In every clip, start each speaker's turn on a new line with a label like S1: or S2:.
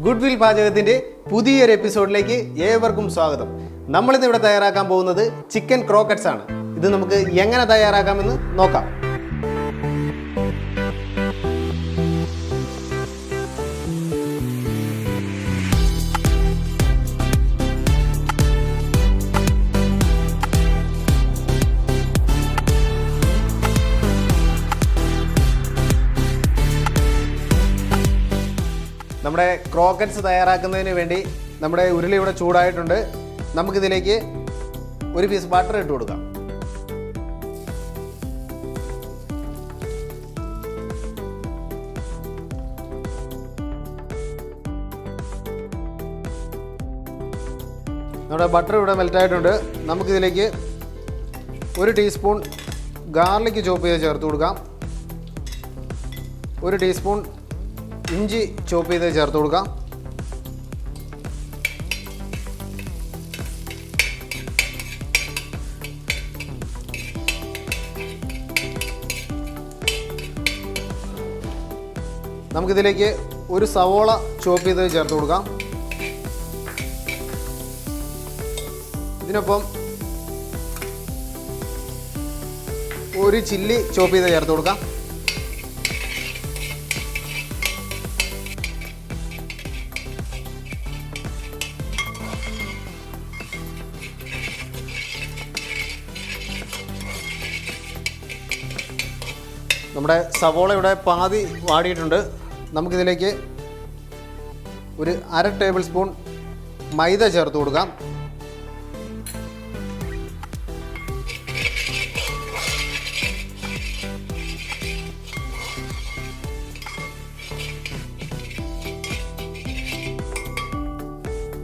S1: Goodwill പാചകത്തിൻ്റെ പുതിയൊരു എപ്പിസോഡിലേക്ക് ഏവർക്കും സ്വാഗതം. നമ്മളിന്ന് ഇവിടെ തയ്യാറാക്കാൻ പോകുന്നത് ചിക്കൻ ക്രോക്കറ്റ്സ് ആണ്. ഇത് നമുക്ക് എങ്ങനെ തയ്യാറാക്കാമെന്ന് നോക്കാം. നമ്മുടെ ക്രോക്കറ്റ്സ് തയ്യാറാക്കുന്നതിന് വേണ്ടി നമ്മുടെ ഉരുളി ഇവിടെ ചൂടായിട്ടുണ്ട്. നമുക്കിതിലേക്ക് ഒരു പീസ് ബട്ടർ ഇട്ട് കൊടുക്കാം. നമ്മുടെ ബട്ടർ ഇവിടെ മെൽറ്റായിട്ടുണ്ട്. നമുക്കിതിലേക്ക് ഒരു ടീസ്പൂൺ ഗാർലിക് ചോപ്പ് ചെയ്ത് ചേർത്ത് കൊടുക്കാം. ഒരു ടീസ്പൂൺ ഇഞ്ചി ചോപ്പ് ചെയ്ത് ചേർത്ത് കൊടുക്കാം. നമുക്കിതിലേക്ക് ഒരു സവോള ചോപ്പ് ചെയ്ത് ചേർത്ത് കൊടുക്കാം. ഇതിനൊപ്പം ഒരു ചില്ലി ചോപ്പ് ചെയ്ത് ചേർത്ത് കൊടുക്കാം. നമ്മുടെ സവോള ഇവിടെ പാതി വാടിയിട്ടുണ്ട്. നമുക്കിതിലേക്ക് ഒരു 1/2 ടേബിൾ സ്പൂൺ മൈദ ചേർത്ത് കൊടുക്കാം.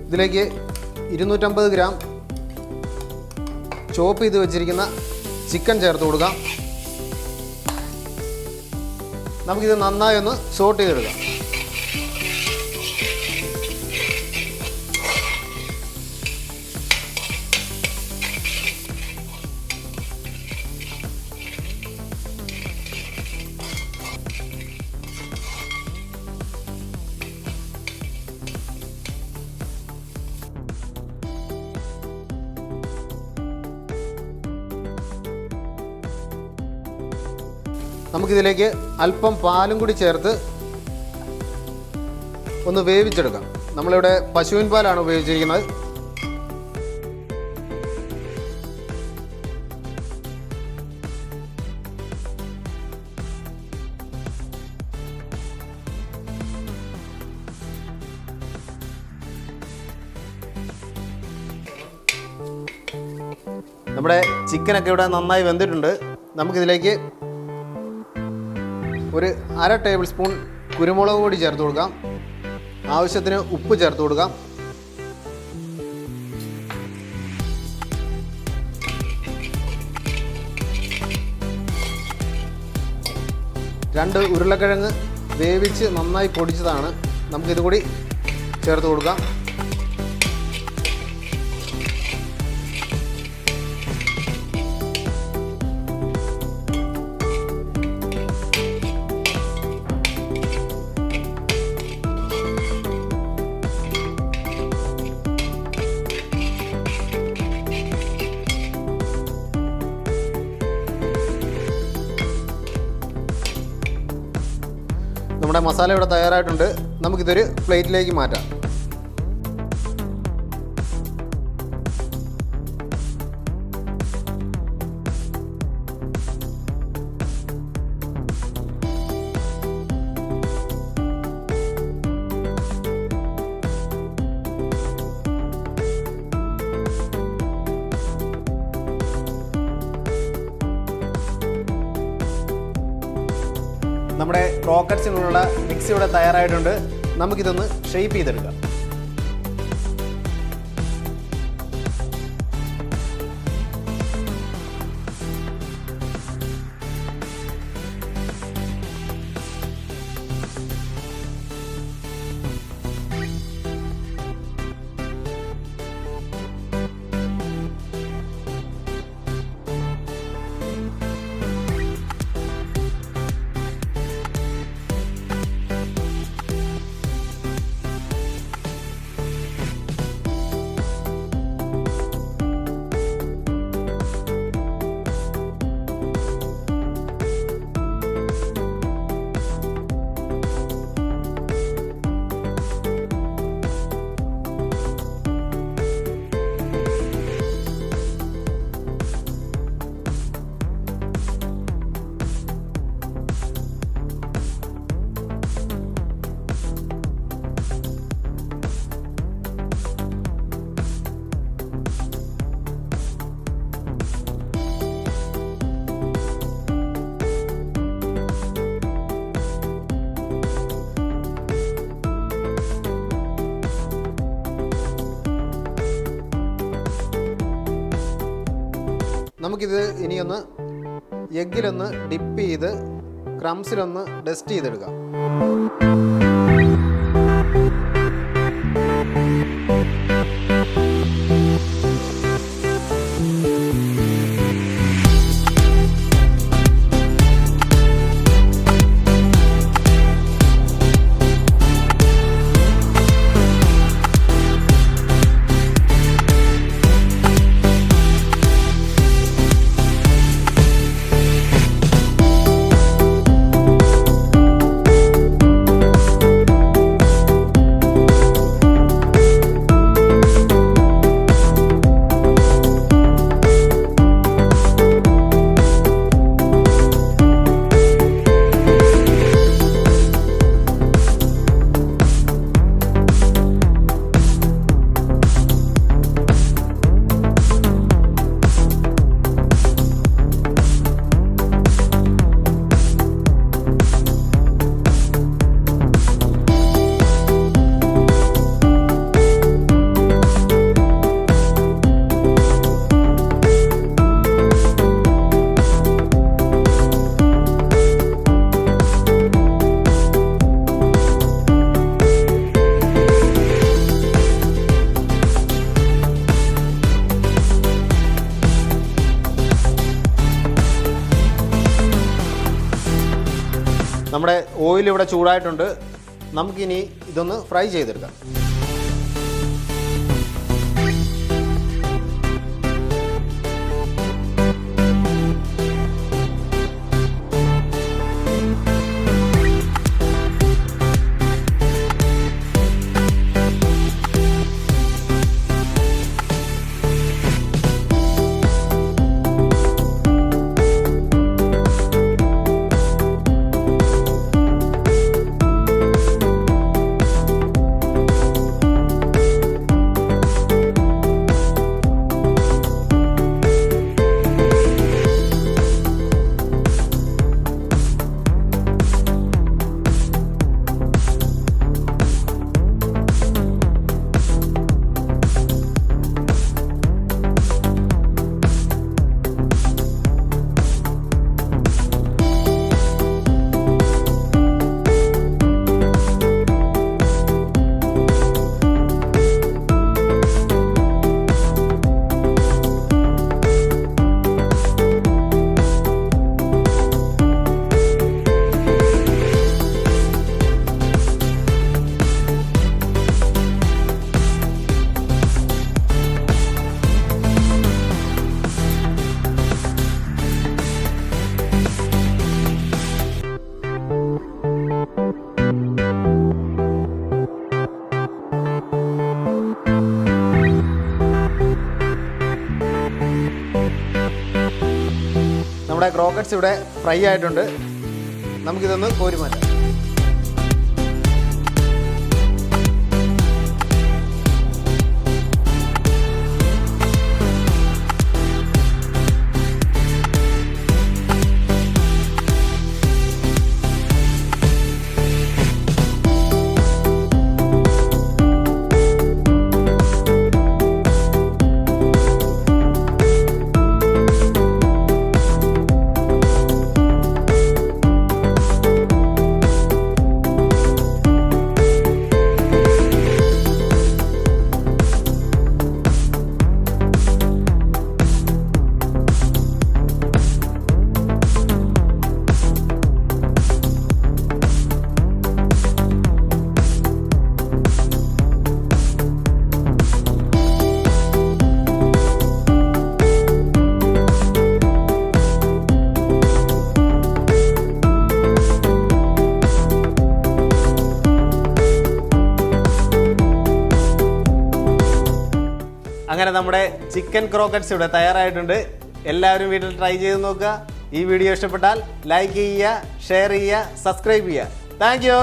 S1: ഇതിലേക്ക് 250 ഗ്രാം ചോപ്പ് ചെയ്ത് വെച്ചിരിക്കുന്ന ചിക്കൻ ചേർത്ത് കൊടുക്കാം. നമുക്കിത് നന്നായി ഒന്ന് സോട്ട് ചെയ്തെടുക്കാം. നമുക്കിതിലേക്ക് അല്പം പാലും കൂടി ചേർത്ത് ഒന്ന് വേവിച്ചെടുക്കാം. നമ്മളിവിടെ പശുവിൻ പാലാണ് ഉപയോഗിച്ചിരിക്കുന്നത്. നമ്മുടെ ചിക്കനൊക്കെ ഇവിടെ നന്നായി വെന്തിട്ടുണ്ട്. നമുക്കിതിലേക്ക് ഒരു 1/2 ടേബിൾ സ്പൂൺ കുരുമുളക് പൊടി ചേർത്ത് കൊടുക്കാം. ആവശ്യത്തിന് ഉപ്പ് ചേർത്ത് കൊടുക്കാം. രണ്ട് ഉരുളക്കിഴങ്ങ് വേവിച്ച് നന്നായി പൊടിച്ചതാണ്. നമുക്കിത് കൂടി ചേർത്ത് കൊടുക്കാം. നമ്മുടെ മസാല ഇവിടെ തയ്യാറായിട്ടുണ്ട്. നമുക്കിതൊരു പ്ലേറ്റിലേക്ക് മാറ്റാം. നമ്മുടെ ക്രോക്കറ്റ്സിനുള്ള മിക്സ് ഇവിടെ തയ്യാറായിട്ടുണ്ട്. നമുക്കിതൊന്ന് ഷേപ്പ് ചെയ്തെടുക്കാം. നമുക്കിത് ഇനിയൊന്ന് എഗ്ഗിലൊന്ന് ഡിപ്പ് ചെയ്ത് ക്രംസിലൊന്ന് ഡസ്റ്റ് ചെയ്തെടുക്കാം. നമ്മുടെ ഓയിൽ ഇവിടെ ചൂടായിട്ടുണ്ട്. നമുക്കിനി ഇതൊന്ന് ഫ്രൈ ചെയ്തെടുക്കാം. നമ്മുടെ ക്രോക്കറ്റ്സ് ഇവിടെ ഫ്രൈ ആയിട്ടുണ്ട്. നമുക്കിതൊന്ന് കോരി മാറ്റാം. അങ്ങനെ നമ്മുടെ ചിക്കൻ ക്രോക്കറ്റ്സ് ഇവിടെ തയ്യാറായിട്ടുണ്ട്. എല്ലാവരും വീട്ടിൽ ട്രൈ ചെയ്ത് നോക്കുക. ഈ വീഡിയോ ഇഷ്ടപ്പെട്ടാൽ ലൈക്ക് ചെയ്യുക, ഷെയർ ചെയ്യുക, സബ്സ്ക്രൈബ് ചെയ്യുക. Thank you.